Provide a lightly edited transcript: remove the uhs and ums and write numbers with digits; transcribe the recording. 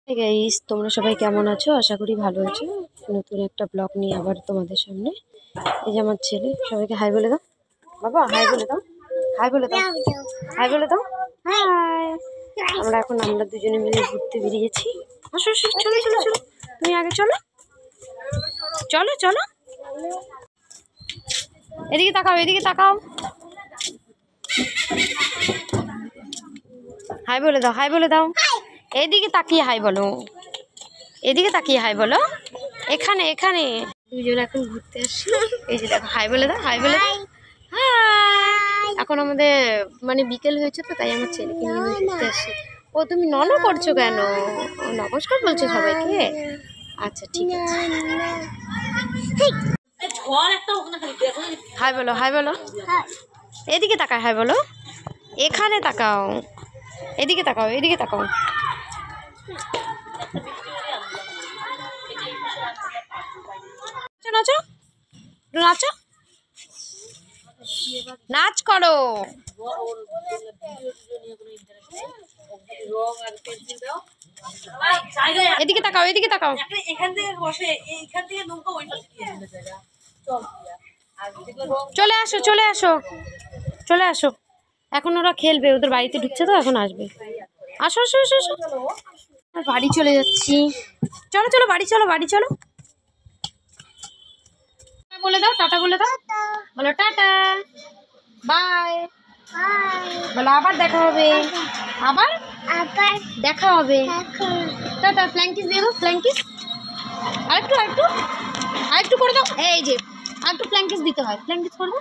Hi guys, তোমরা সবাই কেমন আছো? আশা করি ভালো আছো। নতুন একটা ব্লগ নিয়ে আবার তোমাদের সামনে। এই যে আমার ছেলে, সবাইকে হাই বলে দাও। বাবা হাই বলে দাও, হাই বলে দাও, হাই বলে দাও। হাই। আমরা দুজনে মিলে ঘুরতে বেরিয়েছি। আসো আসো, চলো চলো চলো, তুমি আগে চলো, চলো চলো। এদিকে তাকাও, এদিকে তাকাও। হাই বলে দাও, হাই বলে দাও। এদিকে তাকিয়ে হাই বলো, এদিকে তাকিয়ে হাই বলো। এখানে এখানে দুজন এখন ঘুরতে আসছি। এই যে দেখো, হাই বলে দাও, হাই বলে দাও। হাই। এখন আমাদের মানে বিকেল হয়েছে তো, তাই আমার ছেলেকে নিয়ে আমি ঘুরতে আসছি। ও তুমি নন করছো কেন? ও নমস্কার বলছো সবাইকে? আচ্ছা ঠিক আছে। হাই বলো, হাই বলো। এদিকে তাকাও, হাই বলো। এখানে তাকাও, এদিকে তাকাও, এদিকে তাকাও। নাচো নাচো, নাচ করো। এদিকে তাকাও, এদিকে তাকাও। চলে আসো, চলে আসো, চলে আসো। এখন ওরা খেলবে, ওদের বাড়িতে ঢুকছে তো, এখন আসবে। আসো আসো আসো আসো। বাড়ি চলে যাচ্ছি। চলো চলো বাড়ি চলো, বাড়ি চলো। বলে দাও, টাটা বলে দাও। বলো টাটা, বাই। বলো আবার দেখা হবে, আবার দেখা হবে। টাটা। ফ্ল্যাঙ্কিস দিয়ে দাও, ফ্ল্যাঙ্কিস। আরেকটু আরেকটু আরেকটু করে দাও। এই যে আরেকটু ফ্ল্যাঙ্কিস দিতে হয়, ফ্ল্যাঙ্কিস করবো।